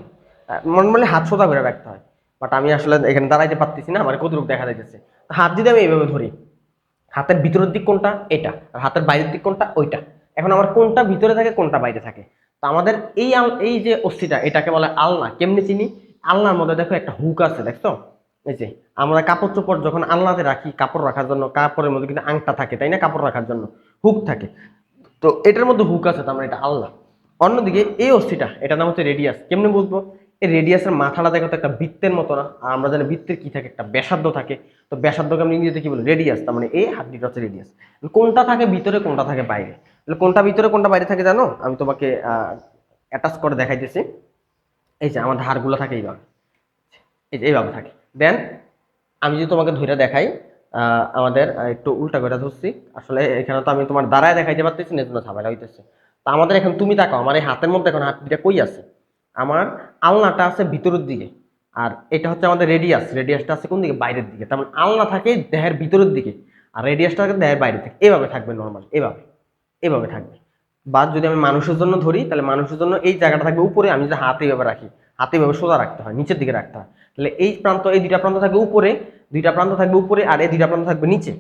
নর্মালি হাত সোজা করে রাখতে হয়, বাট আমি আসলে এখানে দাঁড়াইতে পারতেছি না, আমার কতটুকু দেখা যাইতেছে। হাত যদি আমি এইভাবে ধরি, হাতের ভিতরের দিক কোনটা? এটা। আর হাতের বাইরের দিক কোনটা? ওইটা। এখন আমার কোনটা ভিতরে থাকে, কোনটা বাইরে থাকে? তো আমাদের এই যে অস্থিটা, এটাকে বলে আলনা। কেমনি চিনি? আলনার মধ্যে দেখো একটা হুক আছে, দেখছো? এই যে আমরা কাপড় চোপড় যখন আলনাতে রাখি, কাপড় রাখার জন্য কাপড়ের মধ্যে কিন্তু আংটা থাকে, তাই না? কাপড় রাখার জন্য হুক থাকে। তো এটার মধ্যে হুক আছে, তার মানে এটা আলনা। অন্যদিকে এই অস্থিটা, এটার নাম হচ্ছে রেডিয়াস। কেমনে বুঝবো? এই রেডিয়াসের মাথাটা দেখো তো একটা বৃত্তের মতো না? আর আমরা জানি বৃত্তের কি থাকে, একটা ব্যাসার্ধ থাকে। তো ব্যাসার্ধকে আমরা ইংরেজিতে কি বলি? রেডিয়াস। তার মানে এই হাড্ডিটা হচ্ছে রেডিয়াস। কোনটা থাকে ভিতরে, কোনটা থাকে বাইরে? তাহলে কোনটা ভিতরে কোনটা বাইরে থাকে জানো? আমি তোমাকে অ্যাটাচ করে দেখাইতেছি। এই যে আমার ধারগুলো থাকে এইভাবে, এই যে এইভাবে থাকে। দেন আমি যদি তোমাকে ধরে দেখাই, আমাদের একটু উল্টা করে ধরছি, আসলে এখানে তো আমি তোমার দ্বারায় দেখাইতে পারতেছি না, এজন্য ঝামেলা হইতেছে। তো আমাদের এখন তুমি তাকাও, আমার এই হাতের মধ্যে এখন হাত দুইটা কই আছে? আমার আলনাটা আছে ভিতরের দিকে, আর এটা হচ্ছে আমাদের রেডিয়াস। রেডিয়াসটা আছে কোন দিকে? বাইরের দিকে। তার মানে আলনা থাকে দেহের ভিতরের দিকে, আর রেডিয়াসটা থাকে দেহের বাইরে থেকে। এভাবে থাকবে নর্মাল, এভাবে এভাবে থাকবে। বা যদি আমি মানুষের জন্য ধরি, তাহলে মানুষের জন্য এই জায়গাটা থাকবে উপরে, আমি যদি হাতে এভাবে রাখি, হাতে এভাবে সোজা রাখতে হয়, নিচের দিকে রাখতে হয়। তাহলে এই প্রান্ত, এই দুইটা প্রান্ত থাকবে উপরে, দুইটা প্রান্ত থাকবে উপরে, আর এই দুইটা প্রান্ত থাকবে নিচে।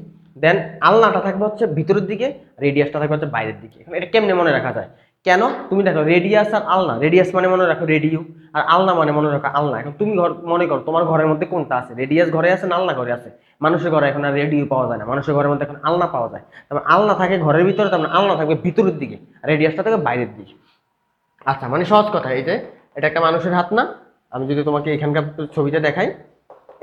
দেন আলনাটা থাকবে হচ্ছে ভিতরের দিকে, রেডিয়াসটা থাকবে হচ্ছে বাইরের দিকে। এখন এটা কেমনে মনে রাখা যায়? কেন? তুমি দেখো রেডিয়াস আর আলনা, রেডিয়াস মানে মনে রাখো রেডিও, আর আলনা মানে মনে রাখো আলনা। এখন তুমি মনে করো তোমার ঘরের মধ্যে কোনটা আছে? রেডিয়াস ঘরে আছে না আলনা ঘরে আছে? মানুষের ঘরে এখন আর রেডিও পাওয়া যায় না, মানুষের ঘরের মধ্যে এখন আলনা পাওয়া যায়। তারপর আলনা থাকে ঘরের ভিতরে, তার মানে আলনা থাকবে ভিতরের দিকে, রেডিয়াসটা থাকবে বাইরের দিকে। আচ্ছা, মানে সহজ কথা, এই যে এটা একটা মানুষের হাত না? আমি যদি তোমাকে এখানকার ছবিতে দেখাই,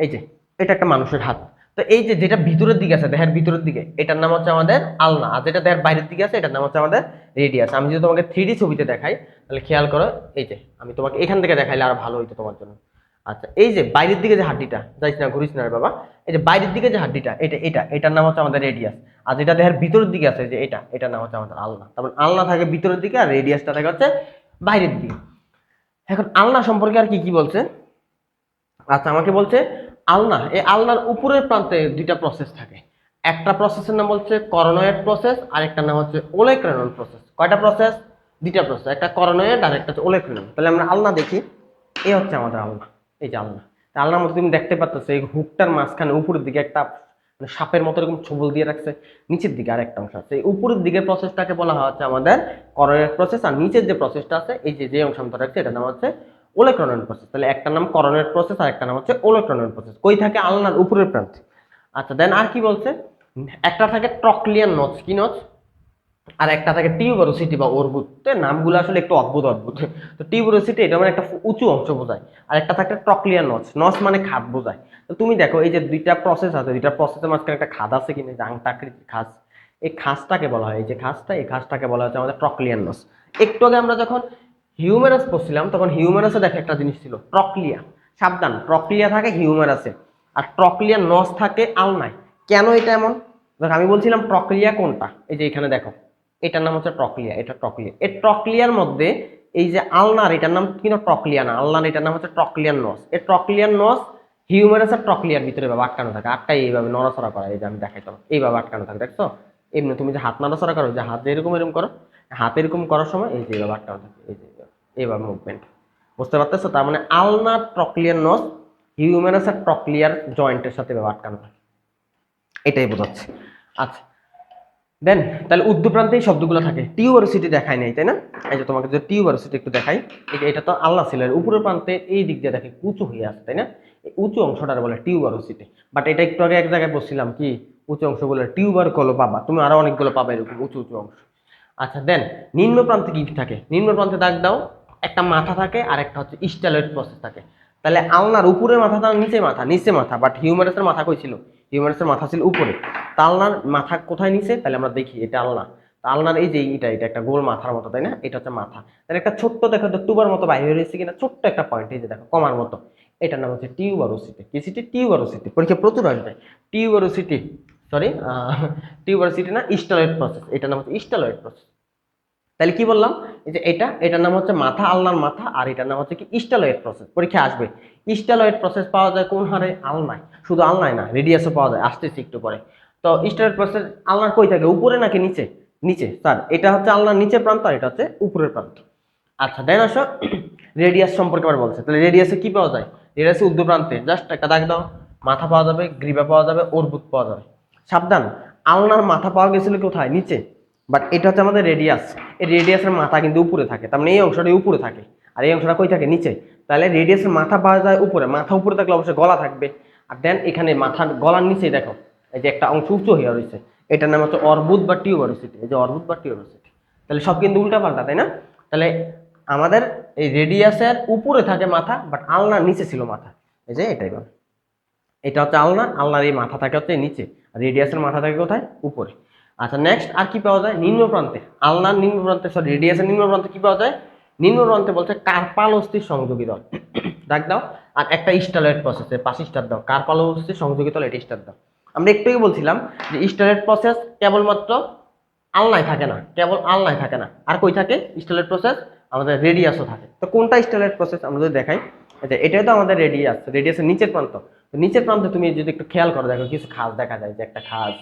এই যে এটা একটা মানুষের হাত। তো এই যে যেটা ভিতরের দিকে আছে, দেহের ভিতরের দিকে, এটার নাম হচ্ছে আমাদের আলনা, আর যেটা দেহের বাইরের দিকে আছে এটার নাম হচ্ছে আমাদের রেডিয়াস। আমি যদি তোমাকে 3D ছবিতে দেখাই, তাহলে খেয়াল করো, এই যে আমি তোমাকে এখান থেকে দেখাইলে আরো ভালো হইতো তোমার জন্য। আচ্ছা, এই যে বাইরের দিকে যে হাড্ডিটা, যাইস না, ঘুরিস না রে বাবা, এই যে বাইরের দিকে যে হাড্ডিটা, এটার নাম হচ্ছে আমাদের রেডিয়াস। আর যেটা দেহের ভিতরের দিকে আছে, যে এটার নাম হচ্ছে আমাদের আলনা। তারপর আলনা থাকে ভিতরের দিকে, আর রেডিয়াসটা থাকে হচ্ছে বাইরের দিকে। এখন আলনা সম্পর্কে আর কি কি বলছে? আচ্ছা, আমাকে বলছে আলনা, এই আলনার উপরের প্রান্তে দুইটা প্রসেস থাকে। একটা প্রসেসের নাম হচ্ছে করনয়েড প্রসেস, আর একটা নাম হচ্ছে ওলেক্রেনন প্রসেস। কয়টা প্রসেস? দুইটা প্রসেস, একটা করনয়েড আর একটা হচ্ছে ওলেক্রেনন। তাহলে আমরা আলনা দেখি, এই হচ্ছে আমাদের আলনা, এই যে আলনা। আলনার মধ্যে তুমি দেখতে পাচ্ছ এই হুকটার মাঝখানে উপরের দিকে একটা মানে সাপের মতো এরকম ছবল দিয়ে রাখছে, নিচের দিকে আরেকটা অংশ আছে। এই উপরের দিকের প্রসেসটাকে বলা হয় হচ্ছে আমাদের করনয়েড প্রসেস, আর নিচের যে প্রসেসটা আছে, এই যে অংশ আমরা রাখছে, এটার নাম হচ্ছে ওলেক্রনয়েড প্রসেস। তাহলে একটা নাম করনয়েড প্রসেস আর একটা নাম হচ্ছে ওলেক্রনয়েড প্রসেস। কই থাকে? আলনার উপরের প্রান্তে। আচ্ছা, দেন আর কি বলছে? একটা থাকে ট্রক্লিয়ান নচ। কি নচ? আর একটা থাকে টিউবারোসিটি বা অর্বুদ। তো নামগুলো আসলে একটু অদ্ভুত অদ্ভুত। তো টিউবারোসিটি এটা মানে একটা উঁচু অংশ বোঝায়, আর একটা থাকে ট্রক্লিয়ান নচ। নচ মানে খাদ বোঝায়। তো তুমি দেখো এই যে দুইটা প্রসেস আছে, দুইটা প্রসেসের মাঝখানে একটা খাদ আছে কিনা, যে আংটাকৃতির খাস, এই খাসটাকে বলা হয়, এই যে খাসটা, এই খাসটাকে বলা হচ্ছে আমাদের ট্রক্লিয়ান নচ। একটু আগে আমরা যখন হিউমেরাস পড়ছিলাম, তখন হিউমেরাসে দেখে একটা জিনিস ছিল ট্রক্লিয়া। সাবধান, ট্রক্লিয়া থাকে হিউমেরাসে, আর ট্রক্লিয়ার নস থাকে আলনায়। কেন এটা এমন? দেখো আমি বলছিলাম ট্রক্লিয়া কোনটা, এই যে এখানে দেখো, এটার নাম হচ্ছে ট্রক্লিয়া, এটা ট্রক্লিয়া। এই ট্রক্লিয়ার মধ্যে এই যে আলনার, এটার নাম কিন্তু ট্রক্লিয়া না, আলনার এটার নাম হচ্ছে ট্রক্লিয়ার নস। এই ট্রক্লিয়ার নস হিউমেরাস আর ট্রক্লিয়ার ভিতরে ভাবে আটকানো থাকে, আটকাই এইভাবে নড়াচড়া করা, এই যে আমি দেখাইতাম এইভাবে আটকানো থাকে, দেখছো? এমনি তুমি যে হাত নাড়াচড়া করো, যে হাত এরকম এরকম করো, হাত এরকম করার সময় এই যে এইভাবে আটকানো থাকে, এই যে এইভাবে মুভমেন্ট। বুঝতে পারতেছো? তার মানে আলনার ট্রক্লিয়ার নস হিউমেরাস আর ট্রক্লিয়ার জয়েন্টের সাথে এভাবে আটকানো থাকে, এটাই বোঝাচ্ছে। আচ্ছা, দেন তাহলে ঊর্ধ্বপ্রান্তে এই শব্দগুলো থাকে। টিউবারোসিটি দেখায় নাই, তাই না? এই যে তোমাকে যদি টিউবারোসিটি একটু দেখাই, এই যে এটা তো আল্লাহ ছিল, উপরের প্রান্তে এই দিক দিয়ে দেখে উঁচু হয়ে আছে, তাই না? এই উঁচু অংশটার বলে টিউবারোসিটি। বাট এটা একটু আগে এক জায়গায় বলছিলাম কি, উঁচু অংশ বলে টিউবার কলো পাবা, তুমি আরো অনেকগুলো পাবা এরকম উঁচু উঁচু অংশ। আচ্ছা, দেন নিম্ন প্রান্তে কি থাকে? নিম্ন প্রান্তে দাগ দাও, একটা মাথা থাকে আর একটা হচ্ছে স্টাইলয়েড প্রসেস থাকে। তাহলে আলনার উপরে মাথাটা, নিচে মাথা, নিচে মাথা, বাট হিউম্যারাসের মাথা কই ছিল? হিউম্যারাসের মাথা ছিল উপরে। আলনার মাথা কোথায়? নিচে। তাহলে আমরা দেখি এটা আলনা। তো আলনার এই যে এটা একটা গোল মাথার মতো, তাই না? এটা হচ্ছে মাথা। তাহলে একটা ছোট্ট দেখো তো টুবার মতো বাইরে হয়েছে কিনা, ছোট্ট একটা পয়েন্ট, এই যে দেখো কমার মতো, এটার নাম হচ্ছে টিউবারোসিটি। কি সিটি? টিউবারোসিটি। পরীক্ষা প্রচুর আসবে। টিউবারোসিটি, সরি, টিউবারোসিটি না, স্টেলয়েড প্রসেস, এটার নাম হচ্ছে স্টেলয়েড প্রসেস। তাহলে কি বললাম, এই যে এটার নাম হচ্ছে মাথা, আলনার মাথা, আর এটার নাম হচ্ছে কি স্টেলয়েড প্রসেস। পরীক্ষা আসবে। স্টেলয়েড প্রসেস পাওয়া যায় কোন হারে? আলনায়। শুধু আলনায় না, রেডিয়াসও পাওয়া যায়, আসতেছি একটু পরে। তো স্টেলয়েড প্রসেস আলনার কই থাকে, উপরে নাকি নিচে? নিচে স্যার, এটা হচ্ছে আলনার নিচের প্রান্ত আর এটা হচ্ছে উপরের প্রান্ত। আচ্ছা দেন আসো, রেডিয়াস সম্পর্কে আবার বলছে। তাহলে রেডিয়াসে কি পাওয়া যায়? রেডিয়াসে উর্ধ্ব প্রান্তে জাস্ট একটা দাগ দাও, মাথা পাওয়া যাবে, গ্রীবা পাওয়া যাবে, অর্বুদ পাওয়া যাবে। সাবধান, আলনার মাথা পাওয়া গেছিল কোথায়? নিচে। বাট এটা হচ্ছে আমাদের রেডিয়াস। এই রেডিয়াসের মাথা কিন্তু উপরে থাকে, তার মানে এই অংশটা উপরে থাকে, আর এই অংশটা কই থাকে? নিচে। তাহলে রেডিয়াসের মাথা পাওয়া যায় উপরে, মাথা উপরে থাকলে অবশ্যই গলা থাকবে। আর দেন এখানে মাথার গলার নিচে দেখো এই যে একটা অংশ উঁচু হয়ে রয়েছে, এটার নাম হচ্ছে অর্বুদ বা টিউবারোসিটি। এই যে অর্বুদ বা টিউবারোসিটি। তাহলে সব কিন্তু উল্টা পাল্টা, তাই না? তাহলে আমাদের এই রেডিয়াসের উপরে থাকে মাথা, বাট আলনার নিচে ছিল মাথা। এই যে এটাই বল, এটা হচ্ছে আলনা, আলনার এই মাথা থাকে হচ্ছে নিচে, আর রেডিয়াসের মাথা থাকে কোথায়? উপরে। আচ্ছা নেক্সট আর কি পাওয়া যায়? নিম্ন প্রান্তে, আলনার নিম্ন প্রান্তে, সরি রেডিয়াসের নিম্ন প্রান্তে কি পাওয়া যায়? নিম্ন প্রান্তে বলছে কার্পাল অস্থির সংযোগী দল। ডাক দাও। আর একটা স্টেলয়েড প্রসেসে 5 স্টার দাও, কার্পাল অস্থির সংযোগী দল, এটা স্টার দাও। আমরা একটু আগে বলছিলাম যে স্টেলয়েড প্রসেস কেবলমাত্র আলনায় থাকে না, কেবল আলনায় থাকে না, আর কই থাকে স্টেলয়েড প্রসেস? আমাদের রেডিয়াসও থাকে। তো কোনটা স্টেলয়েড প্রসেস আমরা যদি দেখাই, এটাই তো আমাদের রেডিয়াস, রেডিয়াসের নিচের প্রান্ত। তো নিচের প্রান্তে তুমি যদি একটু খেয়াল করো, দেখো কিছু খাস দেখা যায়, যে একটা খাস,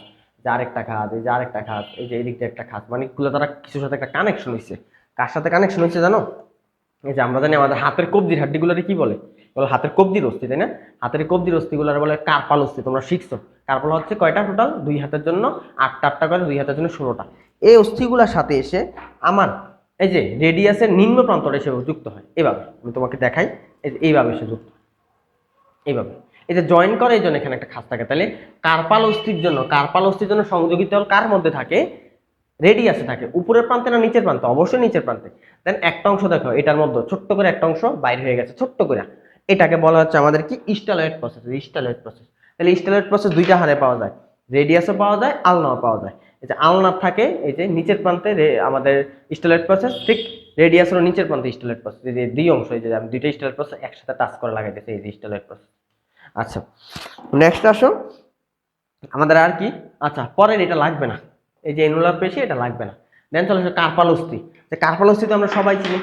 যে আরেকটা খাস, এই যে আরেকটা খাস, এই যে এদিক দিয়ে একটা খাস, মানে এগুলো তারা কিছুর সাথে একটা কানেকশন হয়েছে। কার সাথে কানেকশন হয়েছে জানো? এই যে আমরা জানি আমাদের হাতের কবজির হাড্ডিগুলোরে কি বলে? বলে হাতের কবজির অস্থি, তাই না? হাতের কবজির অস্থিগুলোরে বলে কার্পাল অস্থি। তোমরা শিখছো কার্পাল হচ্ছে কয়টা টোটাল? 2 হাতের জন্য 8টা 8টা করে, 2 হাতের জন্য 16টা। এই অস্থিগুলোর সাথে এসে আমার এই যে রেডিয়াসের নিম্ন প্রান্তটা এসে যুক্ত হয়। এভাবে আমি তোমাকে দেখাই, এই যে এইভাবে এসে যুক্ত, এইভাবে এই যে জয়েন করে, এই জন্য এখানে একটা খাস থাকে। তাহলে কার্পাল অস্থির জন্য সংযোগী তল কার মধ্যে থাকে? রেডিয়াসে থাকে। উপরের প্রান্তে না নিচের প্রান্তে? অবশ্যই নিচের প্রান্তে। দেন একটা অংশ দেখো, এটার মধ্যে ছোট্ট করে একটা অংশ বাইরে হয়ে গেছে, ছোট্ট করে। এটাকে বলা হচ্ছে আমাদের কি? স্টেলয়েড প্রসেস। স্টেলয়েড প্রসেস। তাহলে স্টেলয়েড প্রসেস দুইটা হারে পাওয়া যায়, রেডিয়াসও পাওয়া যায়, আলনাও পাওয়া যায়। এই যে আলনার থাকে এই যে নিচের প্রান্তে আমাদের স্টেলয়েড প্রসেস, ঠিক রেডিয়াসের নিচের প্রান্তে স্টেলয়েড প্রসেস। এই যে দুই অংশ, এই যে আমি দুইটা স্টেলয়েড প্রসেস একসাথে টাচ করে লাগাইতেছি, এই যে স্টেলয়েড প্রসেস। আচ্ছা নেক্সট আসো আমাদের আর কি। আচ্ছা পরের এটা লাগবে না, এই যে এনুলার পেশি, এটা লাগবে না। দেন চলে আসে কার্পাল অস্থি। যে কার্পাল অস্থি তো আমরা সবাই চিনি,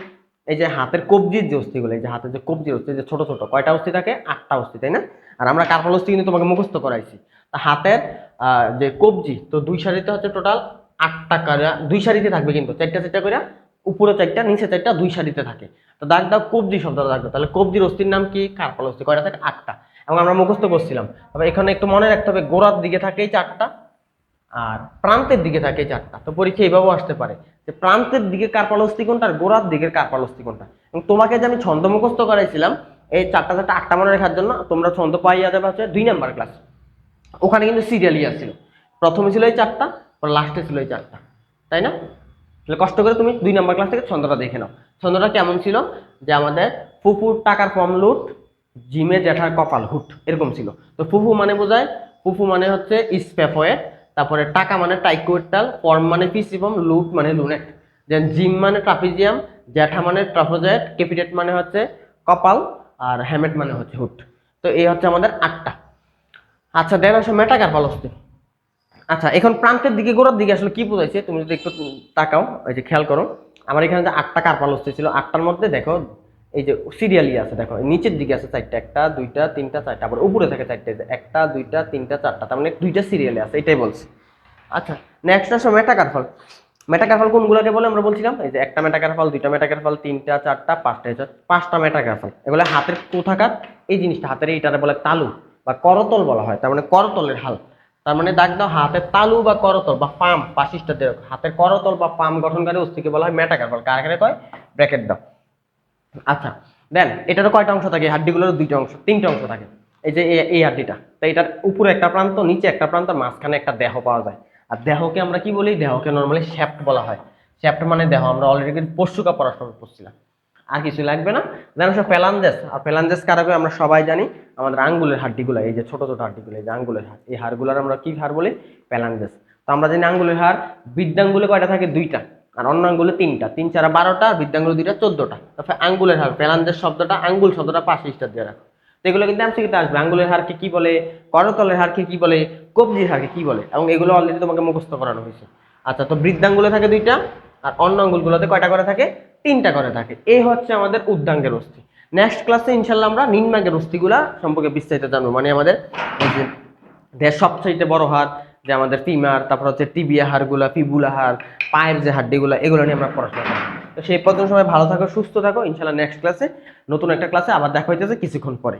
এই যে হাতের কবজির যে অস্থিগুলো, এই যে হাতের যে কবজির অস্থি, যে ছোট ছোট কয়টা অস্থি থাকে? 8টা অস্থি, তাই না? আর আমরা কার্পাল অস্থি কিন্তু তোমাকে মুখস্থ করাইছি। তা হাতের যে কবজি, তো 2 সারিতে হচ্ছে টোটাল 8টা করে, 2 সারিতে থাকবে কিন্তু 4টা 4টা করে, উপরে 4টা নিচে 4টা, 2 সারিতে থাকে। তো দাগ দাও কবজি শব্দটা দাগ দাও। তাহলে কবজির অস্থির নাম কি? কার্পাল অস্থি। কয়টা থাকে? 8টা। এবং আমরা মুখস্থ করছিলাম। তবে এখানে একটু মনে রাখতে হবে, গোড়ার দিকে থাকে এই 4টা, আর প্রান্তের দিকে থাকে 4টা। তো পরীক্ষা এইভাবেও আসতে পারে যে প্রান্তের দিকে কার্পাল অস্থি কোনটা আর গোড়ার দিকের কার্পাল অস্থি কোনটা। এবং তোমাকে যে আমি ছন্দ মুখস্থ করাইছিলাম এই 4টা 4টা 8টা মনে রাখার জন্য, তোমরা ছন্দ পাইয়া যাবে হচ্ছে 2 নাম্বার ক্লাস। ওখানে কিন্তু সিরিয়ালি আসছিল, প্রথমে ছিল এই 4টা, পর লাস্টে ছিল এই 4টা, তাই না? তাহলে কষ্ট করে তুমি 2 নাম্বার ক্লাস থেকে ছন্দটা দেখে নাও। ছন্দটা কেমন ছিল? যে আমাদের ফুফুর টাকার ফর্ম লুট, জিমে জ্যাঠার কপাল হুট, এরকম ছিল। তো ফুফু মানে বোঝায়, ফুফু মানে হচ্ছে স্পেফয়েড, তারপরে টাকা মানে টাইকোয়েটাল, ফর্ম মানে পিসিফর্ম, লুট মানে লুনেট, দেন জিম মানে ট্রাপিজিয়াম, জ্যাঠা মানে ট্রাফোজয়েড, ক্যাপিটেট মানে হচ্ছে কপাল, আর হ্যামেট মানে হচ্ছে হুট। তো এই হচ্ছে আমাদের 8টা। আচ্ছা দেন আসো মেটাকার্পাল অস্থি। আচ্ছা এখন প্রান্তের দিকে গোড়ার দিকে আসলে কি বোঝাইছে তুমি যদি একটু তাকাও, এই যে খেয়াল করো, আমার এখানে যে 8টা কার্পাল অস্থি ছিল, 8টার মধ্যে দেখো এই যে সিরিয়ালি আছে, দেখো নিচের দিকে আছে 4টা, 1টা 2টা 3টা 4টা, আবার উপরে থাকে 4টে, 1টা 2টা 3টা 4টা, তার মানে 2টা সিরিয়ালে আছে, এটাই বলছি। আচ্ছা নেক্সট আসো মেটাকার্পাল। মেটাকার্পাল কোনগুলোকে বলে আমরা বলছিলাম? এই যে একটা মেটাকার্পাল, 2টা মেটাকার্পাল, 3টা 4টা 5টা, এই 5টা মেটাকার্পাল। এগুলো হাতের কোথাকার? এই জিনিসটা হাতের এইটারে বলে তালু বা করতল বলা হয়, তার মানে করতলের হাল। তার মানে দাগ দাও, হাতের তালু বা করতল বা পাম, পাশিসটা দেখো, হাতের করতল বা পাম গঠনকারী অস্থিকে বলা হয় মেটাকার্পাল। কার কয়? ব্র্যাকেট দাও। আচ্ছা দেন এটারও কয়টা অংশ থাকে? হাড্ডিগুলোর 2টা অংশ, 3টে অংশ থাকে। এই যে এই হাড্ডিটা, তো এটার উপরে একটা প্রান্ত, নিচে একটা প্রান্ত, মাঝখানে একটা দেহ পাওয়া যায়। আর দেহকে আমরা কি বলি? দেহকে নর্মালি শ্যাফট বলা হয়। শ্যাফট মানে দেহ, আমরা অলরেডি পরশুকা পড়াশোনা করছিলাম। আর কিছু লাগবে না। দেন আসলে ফ্যালাঞ্জেস। আর ফ্যালাঞ্জেস কারা কয়? আমরা সবাই জানি আমাদের আঙ্গুলের হাড্ডিগুলো, এই যে ছোট ছোট হাড্ডিগুলো, এই যে আঙ্গুলের হাড়, এই হাড়গুলোর আমরা কি হাড় বলি? ফ্যালাঞ্জেস। তো আমরা জানি আঙ্গুলের হাড় বৃদ্ধাঙ্গুলে কয়টা থাকে? দুইটা, আর অন্য আঙ্গুলে তিনটা। 3 4 12টা, আর বৃদ্ধাঙ্গুলে দুইটা, 14টা। তারপরে আঙ্গুলের হাড়, ফেলাঞ্জের শব্দটা, আঙ্গুল শব্দটা পাশে স্টার দিয়ে রাখো। তো এগুলো কিন্তু এমসিকিউতে আসবে। আঙ্গুলের হাড়কে কি বলে, করতলের হাড়কে কি বলে, কবজির হাড়কে কি বলে, এবং এগুলো অলরেডি তোমাকে মুখস্থ করানো হয়েছে। আচ্ছা, তো বৃদ্ধাঙ্গুলে থাকে দুইটা, আর অন্য আঙ্গুলগুলোতে কয়টা করে থাকে? তিনটা করে থাকে। এই হচ্ছে আমাদের উদ্ধাঙ্গের অস্থি। নেক্সট ক্লাসে ইনশাল্লাহ আমরা নিম্নাঙ্গের অস্থিগুলা সম্পর্কে বিস্তারিত জানবো, মানে আমাদের এই যে দেহের সবচেয়ে বড় হাড় যে আমাদের ফিমার, তারপর হচ্ছে টিবিয়া হাড়গুলা, ফিবুলা হাড়, পায়ের যে হাড্ডিগুলা, এগুলো নিয়ে আমরা পড়াশোনা করবো। তো সেই পর্যন্ত সবাই ভালো থাকো, সুস্থ থাকো। ইনশাল্লাহ নেক্সট ক্লাসে, নতুন একটা ক্লাসে আবার দেখা হইতেছে কিছুক্ষণ পরে।